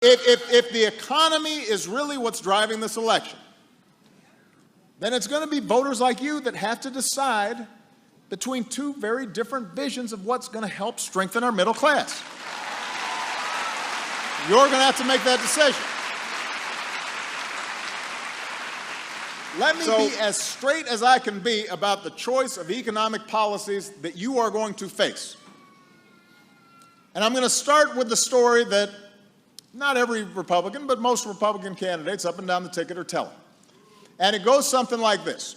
If the economy is really what's driving this election, then it's going to be voters like you that have to decide between two very different visions of what's going to help strengthen our middle class. You're going to have to make that decision. Let me be as straight as I can be about the choice of economic policies that you are going to face. And I'm going to start with the story that not every Republican, but most Republican candidates up and down the ticket are telling. And it goes something like this.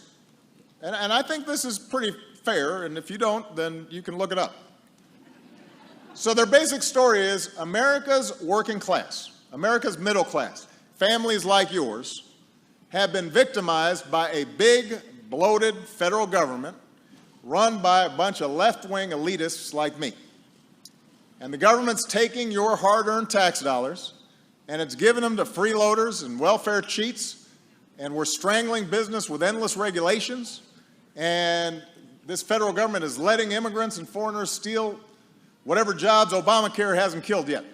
And I think this is pretty fair, and if you don't, then you can look it up. So their basic story is America's working class, America's middle class, families like yours, have been victimized by a big, bloated federal government run by a bunch of left-wing elitists like me. And the government's taking your hard-earned tax dollars, and it's giving them to freeloaders and welfare cheats, and we're strangling business with endless regulations, and this federal government is letting immigrants and foreigners steal whatever jobs Obamacare hasn't killed yet.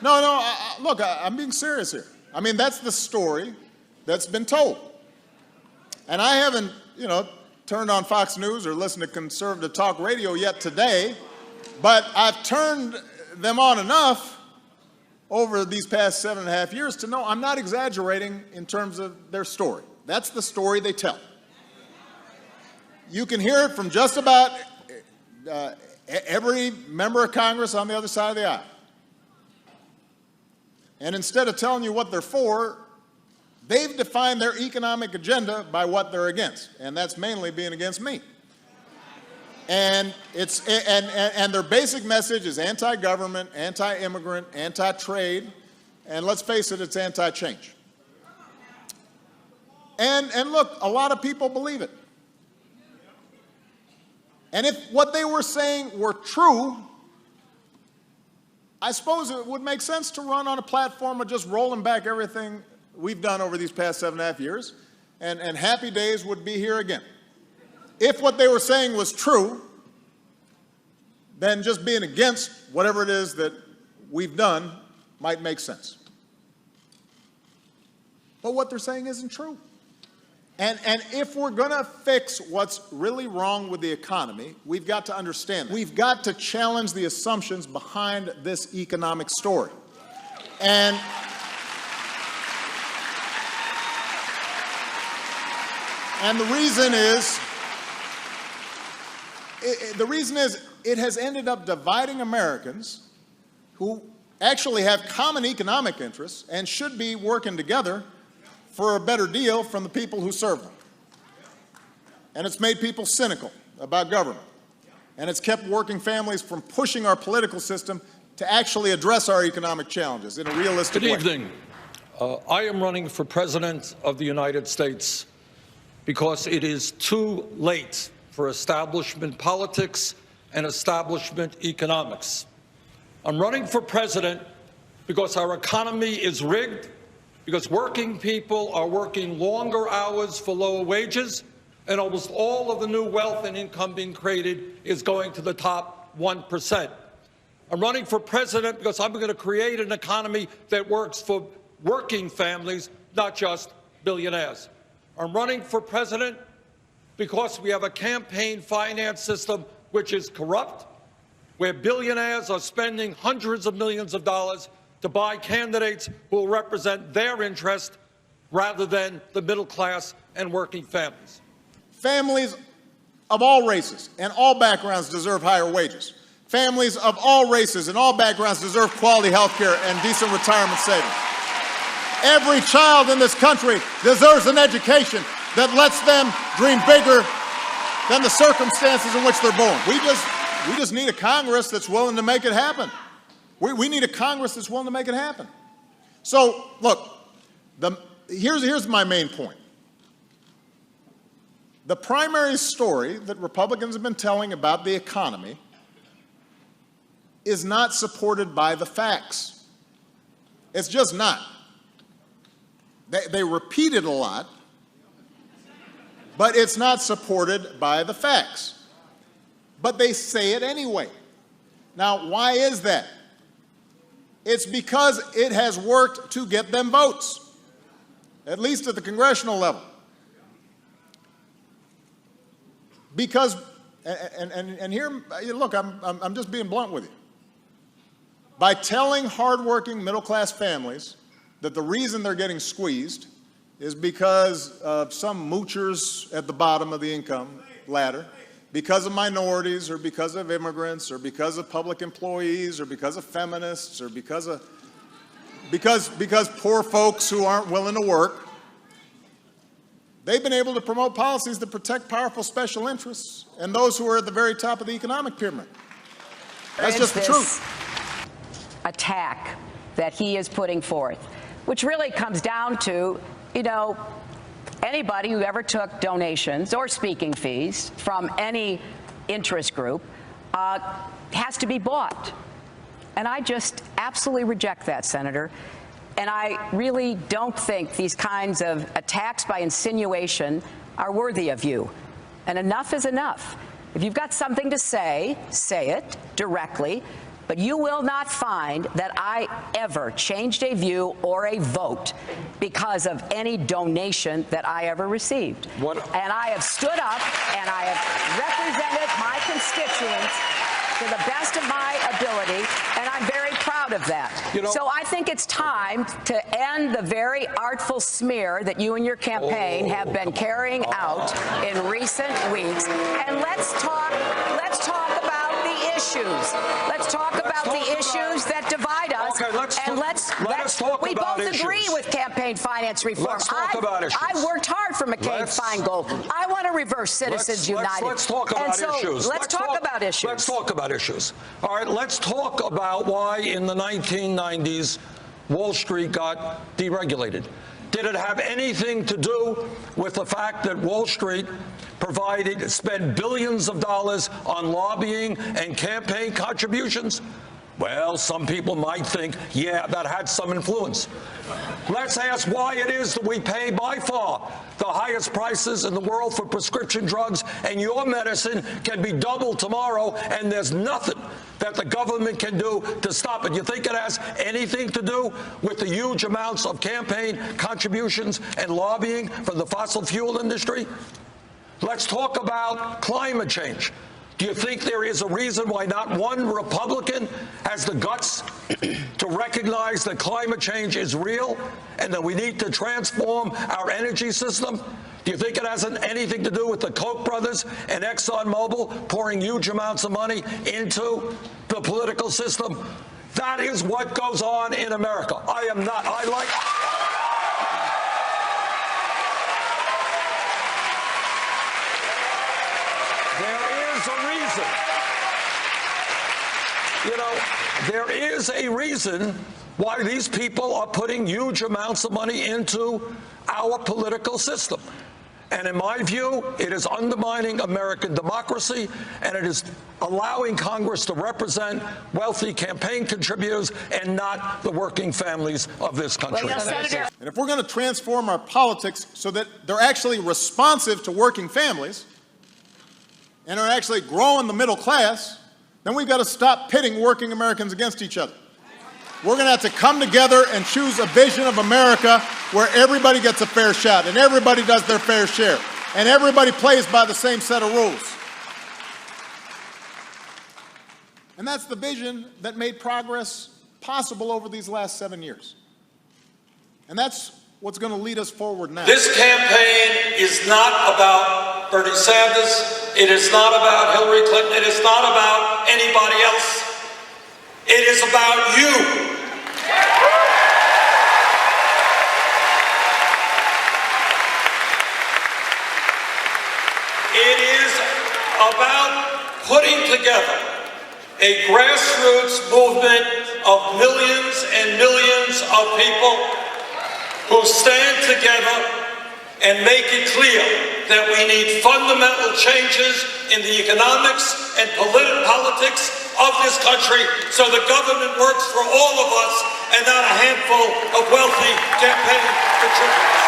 Look, I'm being serious here. I mean, that's the story that's been told. And I haven't, turned on Fox News or listened to conservative talk radio yet today, but I've turned them on enough over these past 7.5 years to know I'm not exaggerating in terms of their story. That's the story they tell. You can hear it from just about every member of Congress on the other side of the aisle. And instead of telling you what they're for, they've defined their economic agenda by what they're against, and that's mainly being against me. And their basic message is anti-government, anti-immigrant, anti-trade, and let's face it, it's anti-change. And look, a lot of people believe it. And if what they were saying were true, I suppose it would make sense to run on a platform of just rolling back everything we've done over these past 7.5 years, and happy days would be here again. If what they were saying was true, then just being against whatever it is that we've done might make sense. But what they're saying isn't true. And if we're going to fix what's really wrong with the economy, we've got to understand that. We've got to challenge the assumptions behind this economic story. And the reason is it has ended up dividing Americans who actually have common economic interests and should be working together for a better deal from the people who serve them. And it's made people cynical about government. And it's kept working families from pushing our political system to actually address our economic challenges in a realistic way. Good evening. I am running for President of the United States because it is too late for establishment politics and establishment economics. I'm running for president because our economy is rigged, because working people are working longer hours for lower wages, and almost all of the new wealth and income being created is going to the top 1%. I'm running for president because I'm going to create an economy that works for working families, not just billionaires. I'm running for president because we have a campaign finance system which is corrupt, where billionaires are spending hundreds of millions of dollars to buy candidates who will represent their interest rather than the middle class and working families. Families of all races and all backgrounds deserve higher wages. Families of all races and all backgrounds deserve quality health care and decent retirement savings. Every child in this country deserves an education that lets them dream bigger than the circumstances in which they're born. We just need a Congress that's willing to make it happen. We need a Congress that's willing to make it happen. So, look, here's my main point. The primary story that Republicans have been telling about the economy is not supported by the facts. It's just not. They repeat it a lot, but it's not supported by the facts. But they say it anyway. Now, why is that? It's because it has worked to get them votes, at least at the congressional level. Because, and here, look, I'm just being blunt with you. By telling hardworking middle-class families that the reason they're getting squeezed is because of some moochers at the bottom of the income ladder, because of minorities, or because of immigrants, or because of public employees, or because of feminists, or because poor folks who aren't willing to work, they've been able to promote policies that protect powerful special interests and those who are at the very top of the economic pyramid. That's just the truth. Attack that he is putting forth, which really comes down to, anybody who ever took donations or speaking fees from any interest group has to be bought. And I just absolutely reject that, Senator. And I really don't think these kinds of attacks by insinuation are worthy of you. And enough is enough. If you've got something to say, say it directly. But you will not find that I ever changed a view or a vote because of any donation that I ever received. And I have stood up and I have represented my constituents to the best of my ability, and I'm very proud of that. So I think it's time to end the very artful smear that you and your campaign have been carrying out in recent weeks. And let's talk about the issues. Let's talk about the issues that divide us. Okay, let's talk we about both issues. agree with campaign finance reform. Let's talk about issues. I worked hard for McCain-Feingold. I want to reverse Citizens United. Let's talk about issues. Let's talk about issues. Let's talk about issues. All right, let's talk about why in the 1990s Wall Street got deregulated. Did it have anything to do with the fact that Wall Street spent billions of dollars on lobbying and campaign contributions? Well, some people might think, yeah, that had some influence. Let's ask why it is that we pay by far the highest prices in the world for prescription drugs, and your medicine can be doubled tomorrow, and there's nothing that the government can do to stop it. You think it has anything to do with the huge amounts of campaign contributions and lobbying from the fossil fuel industry? Let's talk about climate change. Do you think there is a reason why not one Republican has the guts to recognize that climate change is real and that we need to transform our energy system? Do you think it has anything to do with the Koch brothers and ExxonMobil pouring huge amounts of money into the political system? That is what goes on in America. There is a reason why these people are putting huge amounts of money into our political system. And in my view, it is undermining American democracy, and it is allowing Congress to represent wealthy campaign contributors and not the working families of this country. And if we're going to transform our politics so that they're actually responsive to working families and are actually growing the middle class, then we've got to stop pitting working Americans against each other. We're going to have to come together and choose a vision of America where everybody gets a fair shot and everybody does their fair share and everybody plays by the same set of rules. And that's the vision that made progress possible over these last 7 years. And that's what's going to lead us forward now. This campaign is not about Bernie Sanders. It is not about Hillary Clinton. It is not about anybody else. It is about you. It is about putting together a grassroots movement of millions and millions of people who stand together and make it clear that we need fundamental changes in the economics and politics of this country so the government works for all of us and not a handful of wealthy campaign contributors.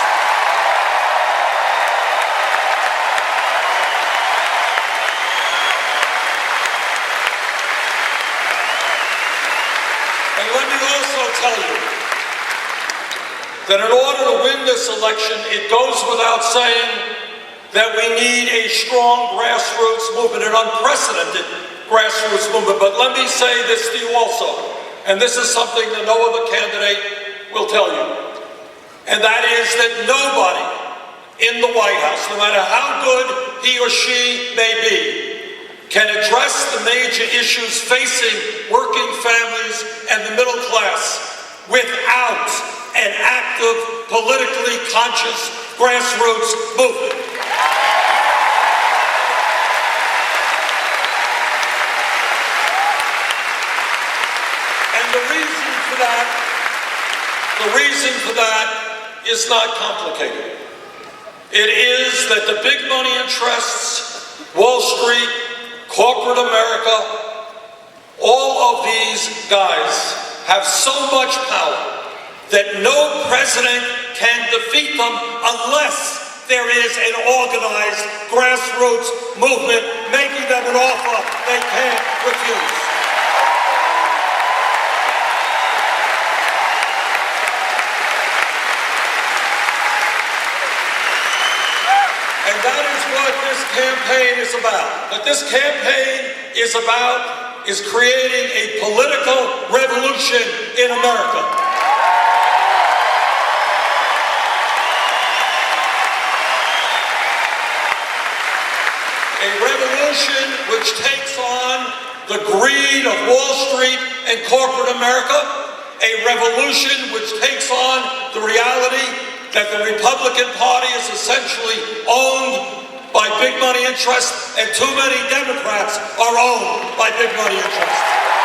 And let me also tell you that in order to win this election, it goes without saying that we need a strong grassroots movement, an unprecedented grassroots movement. But let me say this to you also, and this is something that no other candidate will tell you, and that is that nobody in the White House, no matter how good he or she may be, can address the major issues facing working families and the middle class without an active, politically conscious grassroots movement. And the reason for that is not complicated. It is that the big money interests, Wall Street, corporate America, all of these guys have so much power that no president can defeat them unless there is an organized grassroots movement making them an offer they can't refuse. And that is what this campaign is about. What this campaign is about is creating a political revolution in America. A revolution which takes on the greed of Wall Street and corporate America. A revolution which takes on the reality that the Republican Party is essentially owned by big money interests, and too many Democrats are owned by big money interests.